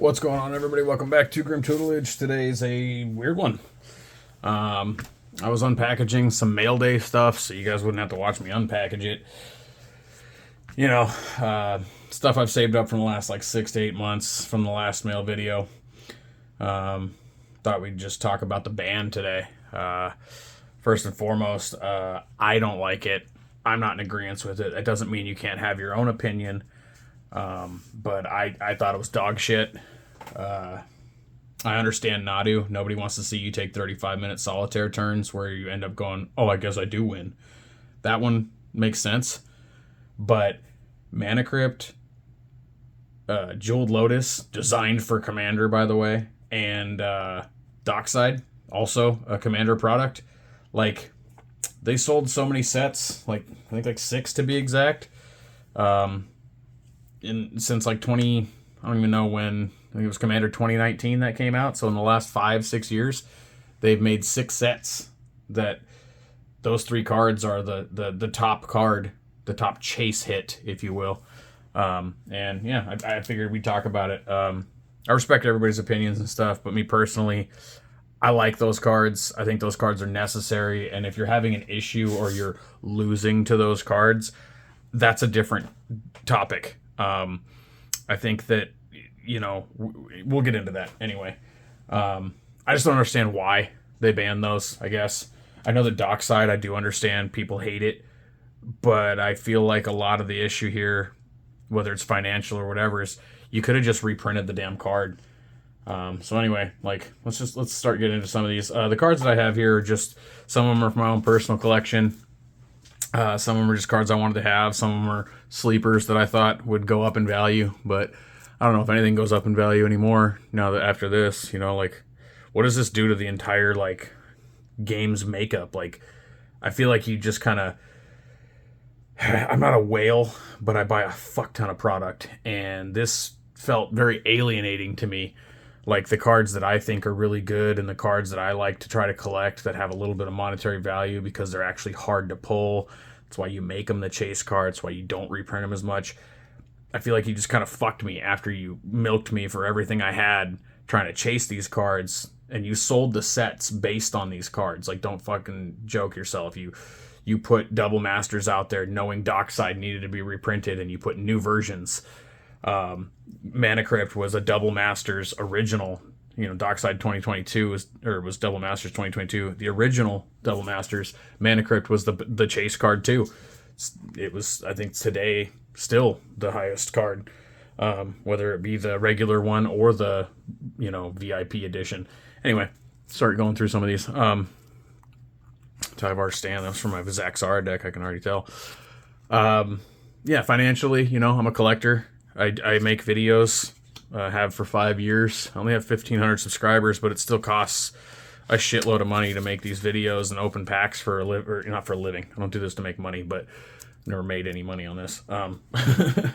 What's going on, everybody? Welcome back to Grim Tutelage. Today's a weird one. I was unpackaging some mail day stuff, so you guys wouldn't have to watch me unpackage it. You know, stuff I've saved up from the last like 6 to 8 months from the last mail video. Thought we'd just talk about the ban today. First and foremost, I don't like it. I'm not in agreement with it. It doesn't mean you can't have your own opinion. But I thought it was dog shit. I understand Nadu. Nobody wants to see you take 35-minute solitaire turns where you end up going, oh, I guess I do win. That one makes sense. But Mana Crypt, Jeweled Lotus, designed for Commander, by the way, and Dockside, also a Commander product. Like, they sold so many sets, like I think like 6 to be exact. Since like I don't even know when. I think it was Commander 2019 that came out. So in the last 5-6 years, they've made 6 sets that those 3 cards are the top card, the top chase hit, if you will. And yeah, I figured we'd talk about it. I respect everybody's opinions and stuff, but me personally, I like those cards. I think those cards are necessary. And if you're having an issue or you're losing to those cards, that's a different topic. I think that, we'll get into that anyway. I just don't understand why they banned those, I guess. I know the Dockside, I do understand people hate it, but I feel like a lot of the issue here, whether it's financial or whatever, is you could have just reprinted the damn card. So anyway, let's start getting into some of these. The cards that I have here are just, some of them are from my own personal collection. Some of them are just cards I wanted to have. Some of them are sleepers that I thought would go up in value, but I don't know if anything goes up in value anymore now that after this, what does this do to the entire, game's makeup? I feel like you just kind of, I'm not a whale, but I buy a fuck ton of product, and this felt very alienating to me. Like the cards that I think are really good and the cards that I like to try to collect that have a little bit of monetary value because they're actually hard to pull. That's why you make them the chase cards, that's why you don't reprint them as much. I feel like you just kind of fucked me after you milked me for everything I had trying to chase these cards, and you sold the sets based on these cards. Like, don't fucking joke yourself. You put double masters out there knowing Dockside needed to be reprinted, and you put new versions. Mana Crypt was a double masters original. Dockside 2022 was double masters 2022. The original double masters, Mana Crypt was the chase card too. It was, I think, today still the highest card, whether it be the regular one or the VIP edition. Anyway, start going through some of these. Tyvar Stan, that's from my Zaxara deck, I can already tell. Yeah, financially, I'm a collector. I make videos, have for 5 years. I only have 1,500 subscribers, but it still costs a shitload of money to make these videos and open packs for not for a living. I don't do this to make money, but never made any money on this.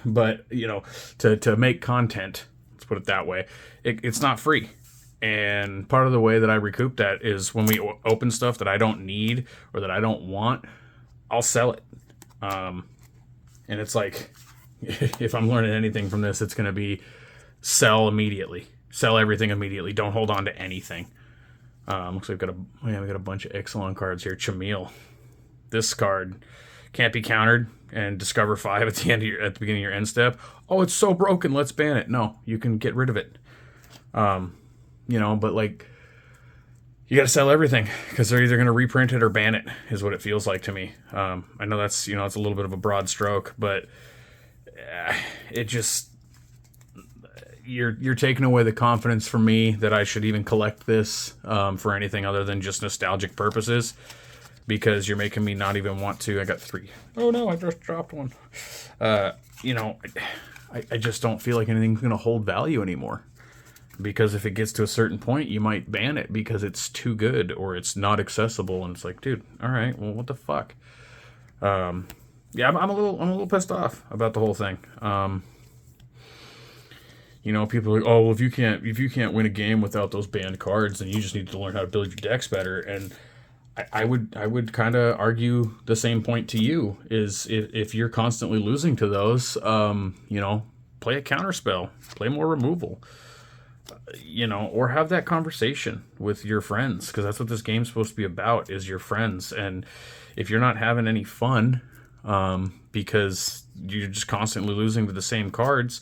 But to make content, let's put it that way, it's not free. And part of the way that I recoup that is when we open stuff that I don't need or that I don't want, I'll sell it. And it's like, if I'm learning anything from this, it's going to be sell immediately. Sell everything immediately. Don't hold on to anything. Looks like we got a bunch of Ixalan cards here. Chameel. This card can't be countered and discover 5 at the beginning of your end step. Oh, it's so broken, let's ban it. No, you can get rid of it. But you got to sell everything because they're either going to reprint it or ban it, is what it feels like to me. I know that's, it's a little bit of a broad stroke, but it just, you're taking away the confidence from me that I should even collect this for anything other than just nostalgic purposes, because you're making me not even want to. I got 3. Oh no, I just dropped one. I just don't feel like anything's going to hold value anymore. Because if it gets to a certain point, you might ban it because it's too good or it's not accessible. And it's like, dude, all right, well, what the fuck? Yeah, I'm a little pissed off about the whole thing. People are like, oh, well, if you can't win a game without those banned cards, then you just need to learn how to build your decks better. And I would kind of argue the same point to you, is if you're constantly losing to those, play a counterspell, play more removal. or have that conversation with your friends, because that's what this game's supposed to be about, is your friends. And if you're not having any fun, because you're just constantly losing to the same cards,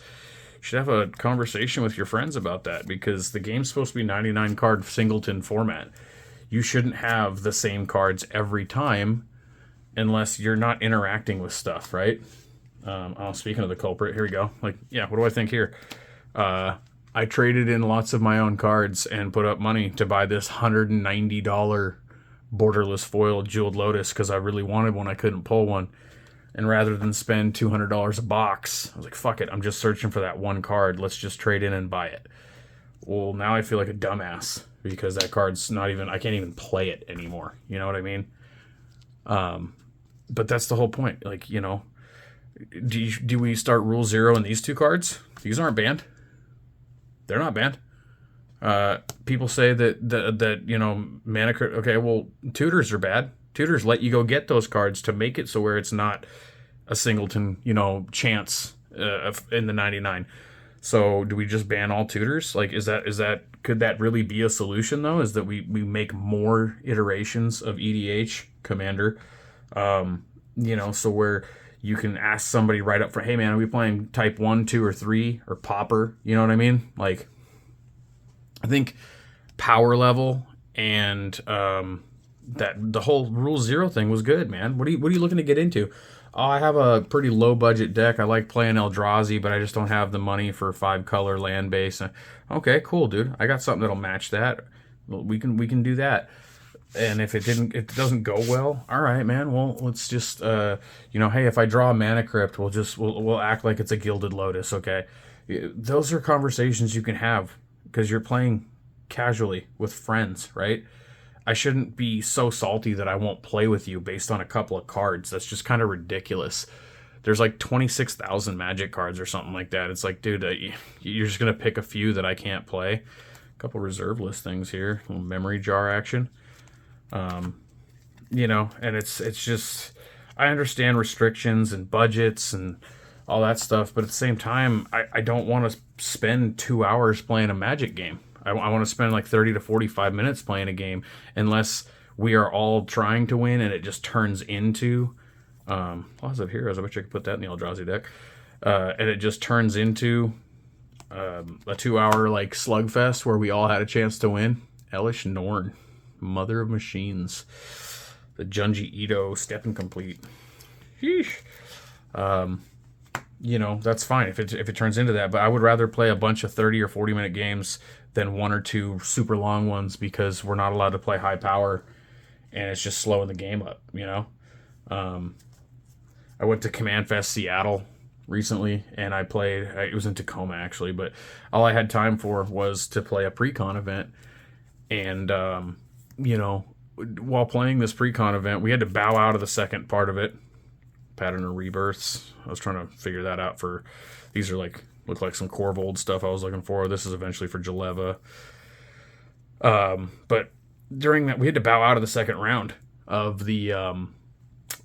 you should have a conversation with your friends about that, because the game's supposed to be 99 card singleton format. You shouldn't have the same cards every time unless you're not interacting with stuff, right? Speaking of the culprit, here we go. What do I think here? I traded in lots of my own cards and put up money to buy this $190 borderless foil Jeweled Lotus because I really wanted one. I couldn't pull one. And rather than spend $200 a box, I was like, fuck it. I'm just searching for that one card. Let's just trade in and buy it. Well, now I feel like a dumbass because that card's not even, I can't even play it anymore. You know what I mean? But that's the whole point. Do we start rule 0 in these two cards? These aren't banned. They're not banned. People say that mana crypt. Okay, well, tutors are bad. Tutors let you go get those cards to make it so where it's not a singleton, chance in the 99. So do we just ban all tutors? Could that really be a solution though? Is that we make more iterations of EDH Commander, so where you can ask somebody right up front, hey man, are we playing type 1, 2, or 3 or popper? You know what I mean? I think power level and that the whole rule 0 thing was good, man. What are you looking to get into? Oh, I have a pretty low budget deck. I like playing Eldrazi, but I just don't have the money for 5 color land base. Okay, cool, dude. I got something that'll match that. We can do that. And if it doesn't go well, all right, man. Well, let's just hey, if I draw a mana crypt, we'll act like it's a Gilded Lotus, okay? Those are conversations you can have because you're playing casually with friends, right? I shouldn't be so salty that I won't play with you based on a couple of cards. That's just kind of ridiculous. There's 26,000 Magic cards or something like that. It's like, dude, you're just gonna pick a few that I can't play. A couple reserve list things here, a little memory jar action. And it's just, I understand restrictions and budgets and all that stuff, but at the same time, I don't want to spend 2 hours playing a Magic game. I want to spend 30 to 45 minutes playing a game, unless we are all trying to win and it just turns into Plaza of Heroes. I bet you could put that in the Eldrazi deck. And it just turns into a 2 hour slugfest where we all had a chance to win. Elish Norn. Mother of Machines. The Junji Ito step incomplete. Sheesh. That's fine if it turns into that, but I would rather play a bunch of 30 or 40 minute games than 1 or 2 super long ones because we're not allowed to play high power and it's just slowing the game up, I went to Command Fest Seattle recently and I played, it was in Tacoma actually, but all I had time for was to play a pre-con event. And while playing this pre-con event, we had to bow out of the second part of it. Pattern of Rebirths. I was trying to figure that out for, these are look like some Corvold stuff I was looking for. This is eventually for Jaleva. But during that, we had to bow out of the second round of the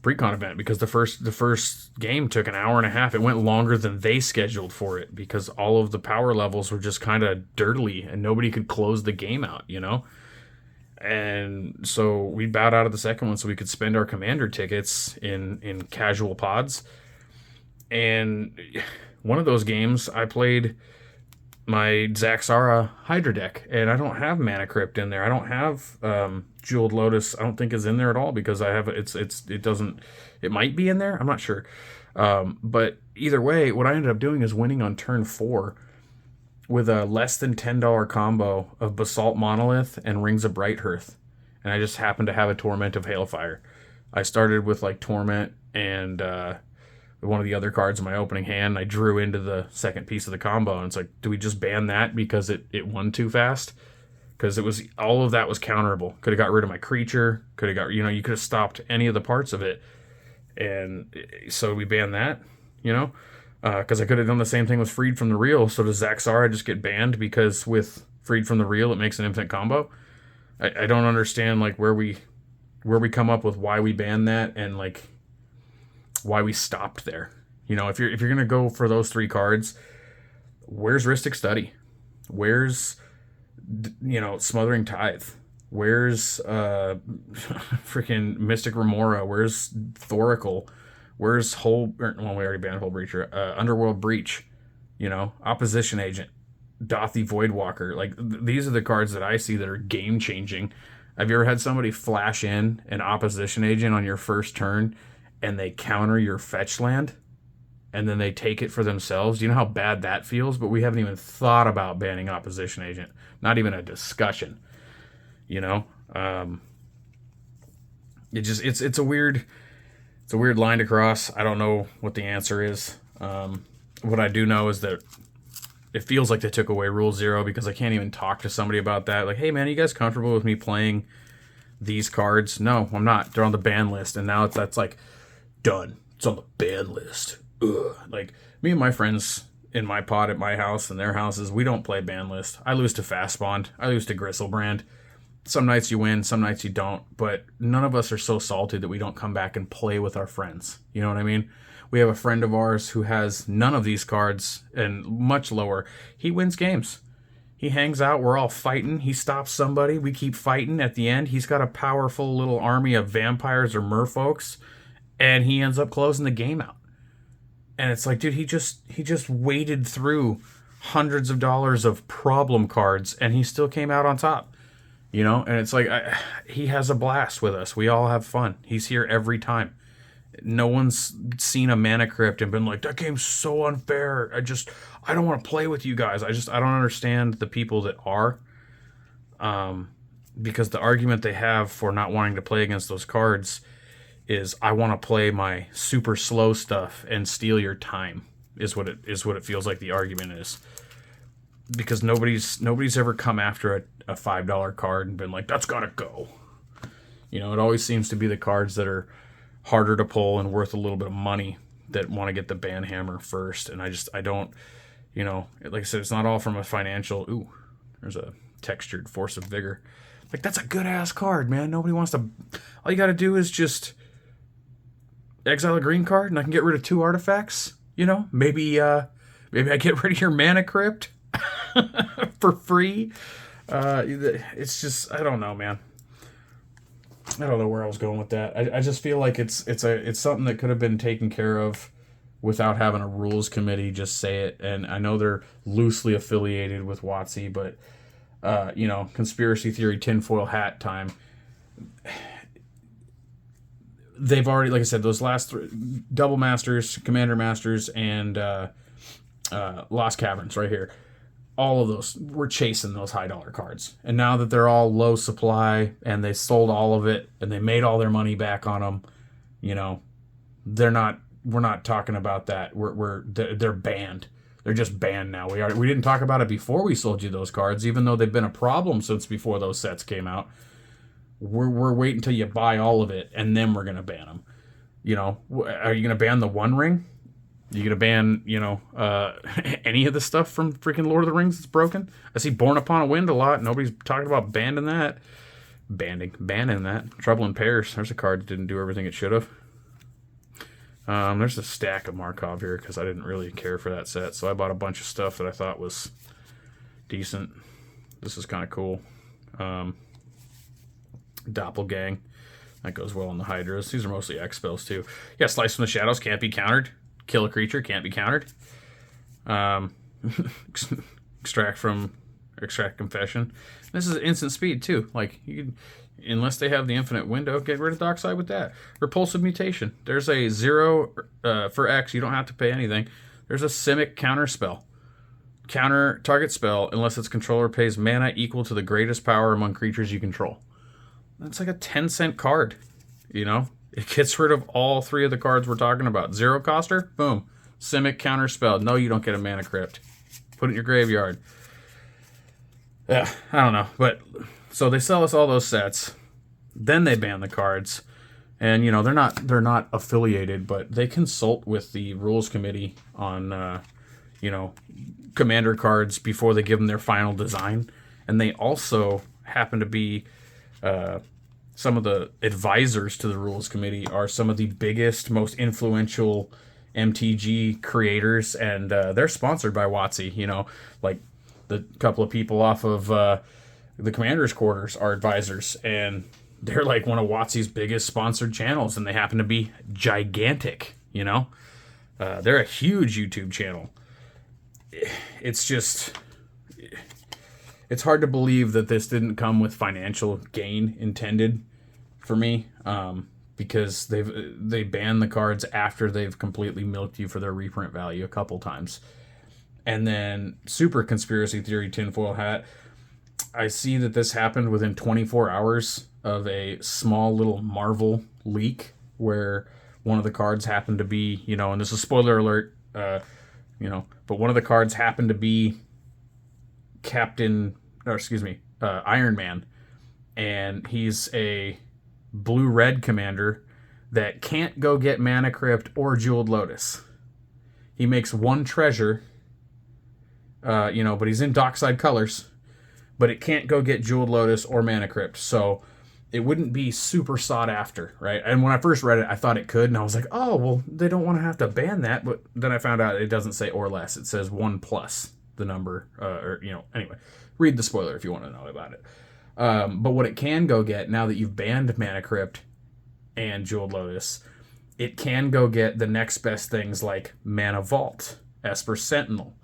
pre-con event because the first game took an hour and a half. It went longer than they scheduled for it because all of the power levels were just kind of dirtily and nobody could close the game out, And so we bowed out of the second one so we could spend our commander tickets in casual pods. And one of those games, I played my Zaxara Hydra deck, and I don't have Mana Crypt in there. I don't have Jeweled Lotus. I don't think is in there at all because I have it doesn't. It might be in there. I'm not sure. But either way, what I ended up doing is winning on turn 4 with a less than $10 combo of Basalt Monolith and Rings of Brighthearth. And I just happened to have a Torment of Hailfire. I started with Torment and one of the other cards in my opening hand. I drew into the second piece of the combo, and it's like, do we just ban that because it won too fast? Because it was, all of that was counterable. Could have got rid of my creature. Could have got, you could have stopped any of the parts of it. And so we banned that, because I could have done the same thing with Freed from the Real. So does Zaxara just get banned because with Freed from the Real it makes an infinite combo? I don't understand where we come up with why we banned that and why we stopped there. If you're gonna go for those 3 cards, where's Rhystic Study? Where's Smothering Tithe? Where's freaking Mystic Remora? Where's Thoracle? Where's well, we already banned Whole Breacher. Underworld Breach. Opposition Agent. Dothy Voidwalker. Like, these are the cards that I see that are game changing. Have you ever had somebody flash in an Opposition Agent on your first turn and they counter your fetch land? And then they take it for themselves? Do you know how bad that feels? But we haven't even thought about banning Opposition Agent. Not even a discussion. It's a weird line to cross. I don't know what the answer is. What I do know is that it feels like they took away Rule 0 because I can't even talk to somebody about that. Like, hey man, are you guys comfortable with me playing these cards? No, I'm not. They're on the ban list, and now that's like done. It's on the ban list. Ugh. Like, me and my friends in my pod at my house and their houses, we don't play ban list. I lose to Fastbond. I lose to Gristlebrand. Some nights you win, some nights you don't, but none of us are so salty that we don't come back and play with our friends. You know what I mean? We have a friend of ours who has none of these cards and much lower. He wins games. He hangs out. We're all fighting. He stops somebody. We keep fighting. At the end, he's got a powerful little army of vampires or merfolks, and he ends up closing the game out. And it's like, dude, he just waded through hundreds of dollars of problem cards, and he still came out on top. And it's like, he has a blast with us. We all have fun. He's here every time. No one's seen a Mana Crypt and been like, that game's so unfair. I don't want to play with you guys. I don't understand the people that are. Because the argument they have for not wanting to play against those cards is, I want to play my super slow stuff and steal your time, is what it feels like the argument is. Because nobody's ever come after a $5 card and been like, that's gotta go. It always seems to be the cards that are harder to pull and worth a little bit of money that want to get the ban hammer first. And I don't, like I said, it's not all from a financial, ooh, there's a textured Force of Vigor. Like, that's a good ass card, man. Nobody wants to, all you gotta do is just exile a green card and I can get rid of 2 artifacts. Maybe I get rid of your Mana Crypt for free. It's just, I don't know, man. I don't know where I was going with that. I just feel like it's something that could have been taken care of without having a rules committee just say it. And I know they're loosely affiliated with WotC, but conspiracy theory tinfoil hat time. They've already, like I said, those last 3 Double Masters, Commander Masters, and Lost Caverns right here. All of those, we're chasing those high dollar cards. And now that they're all low supply and they sold all of it and they made all their money back on them, we're not talking about that. They're banned. They're just banned now. We didn't talk about it before we sold you those cards, even though they've been a problem since before those sets came out. We're waiting until you buy all of it and then we're going to ban them. Are you going to ban the One Ring? You gonna ban, any of the stuff from freaking Lord of the Rings that's broken? I see Born Upon a Wind a lot. Nobody's talking about banning that. Banning that. Trouble in Pairs. There's a card that didn't do everything it should have. There's a stack of Markov here because I didn't really care for that set. So I bought a bunch of stuff that I thought was decent. This is kind of cool. Doppelgang. That goes well on the Hydras. These are mostly X spells too. Yeah, Slice from the Shadows can't be countered. Kill a creature, can't be countered. Extract Confession. This is instant speed too. Like, unless they have the infinite window, get rid of Dockside with that. Repulsive Mutation. There's a 0 for X. You don't have to pay anything. There's a Simic counter spell. Counter target spell unless its controller pays mana equal to the greatest power among creatures you control. That's like a 10-cent card. It gets rid of all 3 of the cards we're talking about. 0 coster, boom. Simic counter spell. No, you don't get a Mana Crypt. Put it in your graveyard. Yeah, I don't know. But so they sell us all those sets. Then they ban the cards. And they're not affiliated, but they consult with the rules committee on commander cards before they give them their final design. And they also happen to be some of the advisors to the rules committee are some of the biggest, most influential MTG creators, and they're sponsored by WotC. Like the couple of people off of the Commander's Quarters are advisors, and they're like one of WotC's biggest sponsored channels, and they happen to be gigantic, you know? They're a huge YouTube channel. It's just... It's hard to believe that this didn't come with financial gain intended for me, because they banned the cards after they've completely milked you for their reprint value a couple times. And then, super conspiracy theory tinfoil hat, I see that this happened within 24 hours of a small little Marvel leak where one of the cards happened to be, you know, and this is spoiler alert, you know, but one of the cards happened to be Iron Man, and he's a blue-red commander that can't go get Mana Crypt or Jeweled Lotus. He makes one treasure, you know, but he's in Dockside colors, but it can't go get Jeweled Lotus or Mana Crypt, so it wouldn't be super sought after, right? And when I first read it, I thought it could, and I was like, oh, well, they don't want to have to ban that, but then I found out it doesn't say or less. It says 1 plus the number, or, you know, anyway, read the spoiler if you want to know about it. But what it can go get, now that you've banned Mana Crypt and Jeweled Lotus, it can go get the next best things like Mana Vault, Esper Sentinel,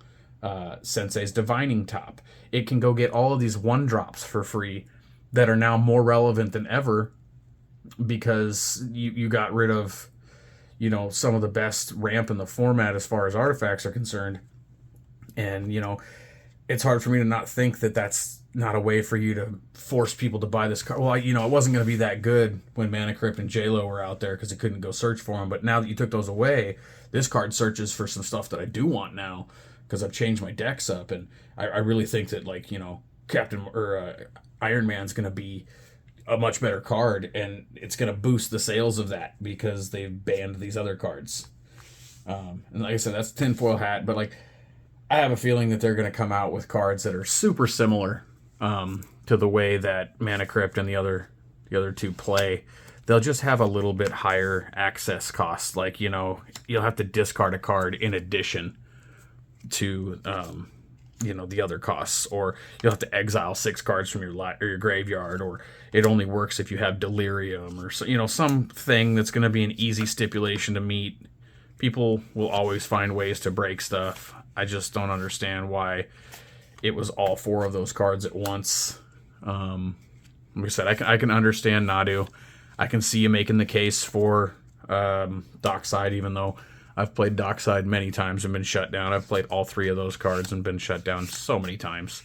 Sensei's Divining Top. It can go get all of these 1-drops for free that are now more relevant than ever because you got rid of, you know, some of the best ramp in the format as far as artifacts are concerned. And, you know, it's hard for me to not think that that's not a way for you to force people to buy this card. Well, you know, it wasn't going to be that good when Mana Crypt and J-Lo were out there because it couldn't go search for them. But now that you took those away, this card searches for some stuff that I do want now because I've changed my decks up. And I really think that, like, you know, Iron Man's going to be a much better card, and it's going to boost the sales of that because they've banned these other cards. And like I said, that's tinfoil hat, but, like, I have a feeling that they're going to come out with cards that are super similar to the way that Mana Crypt and the other two play. They'll just have a little bit higher access cost. Like, you know, you'll have to discard a card in addition to, you know, the other costs. Or you'll have to exile 6 cards from your graveyard. Or it only works if you have Delirium. Or, you know, something that's going to be an easy stipulation to meet. People will always find ways to break stuff. I just don't understand why it was all 4 of those cards at once. Like I said, I can understand Nadu. I can see you making the case for Dockside, even though I've played Dockside many times and been shut down. I've played all 3 of those cards and been shut down so many times.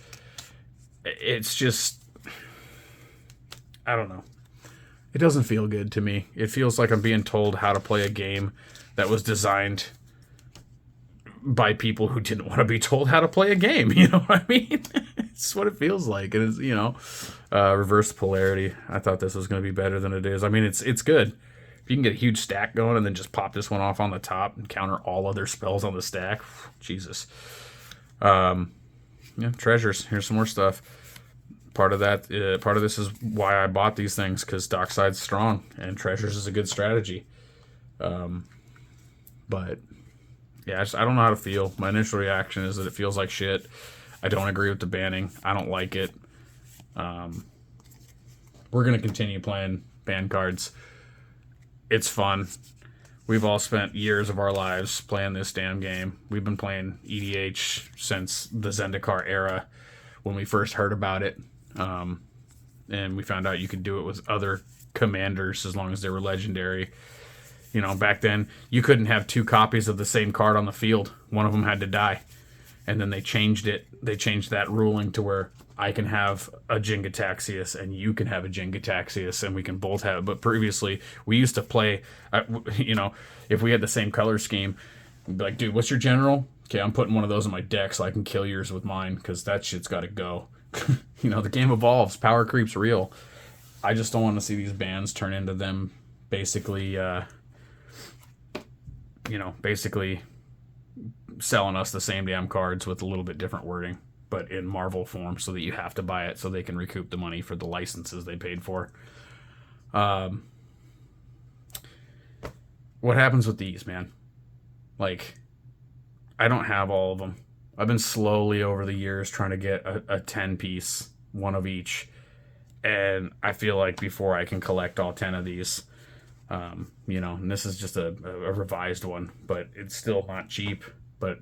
It's just... I don't know. It doesn't feel good to me. It feels like I'm being told how to play a game that was designed by people who didn't want to be told how to play a game. You know what I mean? It's what it feels like. And it's, you know, reverse polarity. I thought this was going to be better than it is. I mean, it's good. If you can get a huge stack going and then just pop this one off on the top and counter all other spells on the stack, Jesus. Yeah, treasures. Here's some more stuff. Part of this is why I bought these things, because Dockside's strong and treasures is a good strategy. But yeah, I don't know how to feel. My initial reaction is that it feels like shit. I don't agree with the banning. I don't like it. We're going to continue playing ban cards. It's fun. We've all spent years of our lives playing this damn game. We've been playing EDH since the Zendikar era when we first heard about it. And we found out you could do it with other commanders as long as they were legendary. You know, back then, you couldn't have 2 copies of the same card on the field. One of them had to die. And then they changed it. They changed that ruling to where I can have a Jingataxius and you can have a Jingataxius and we can both have it. But previously, we used to play, you know, if we had the same color scheme, we'd be like, dude, what's your general? Okay, I'm putting one of those in my deck so I can kill yours with mine because that shit's got to go. You know, the game evolves. Power creep's real. I just don't want to see these bans turn into them basically... you know, basically selling us the same damn cards with a little bit different wording, but in Marvel form so that you have to buy it so they can recoup the money for the licenses they paid for. What happens with these, man? Like, I don't have all of them. I've been slowly over the years trying to get a 10 piece, one of each. And I feel like before I can collect all 10 of these, and this is just a revised one, but it's still not cheap, but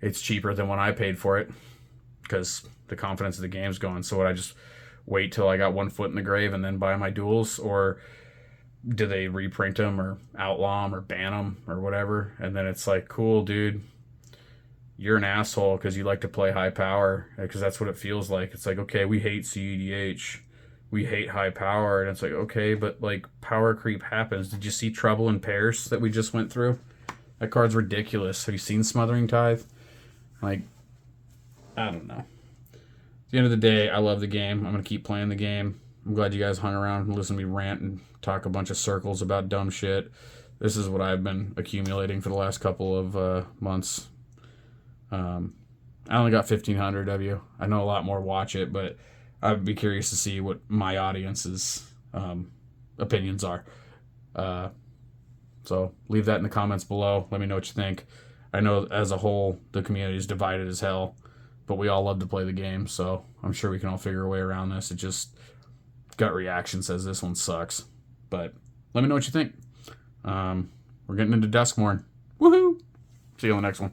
it's cheaper than when I paid for it because the confidence of the game's going. So would I just wait till I got one foot in the grave and then buy my duels, or do they reprint them or outlaw them or ban them or whatever? And then it's like, cool, dude, you're an asshole because you like to play high power, because that's what it feels like. It's like, okay, we hate CEDH, we hate high power, and it's like, okay, but like power creep happens. Did you see Trouble in Pairs that we just went through? That card's ridiculous. Have you seen Smothering Tithe? Like, I don't know. At the end of the day, I love the game. I'm going to keep playing the game. I'm glad you guys hung around and listened to me rant and talk a bunch of circles about dumb shit. This is what I've been accumulating for the last couple of months. I only got 1,500 of you. I know a lot more watch it, but I'd be curious to see what my audience's opinions are. So leave that in the comments below. Let me know what you think. I know as a whole, the community is divided as hell, but we all love to play the game, so I'm sure we can all figure a way around this. It just, gut reaction says this one sucks. But let me know what you think. We're getting into Duskmorn. Woohoo! See you on the next one.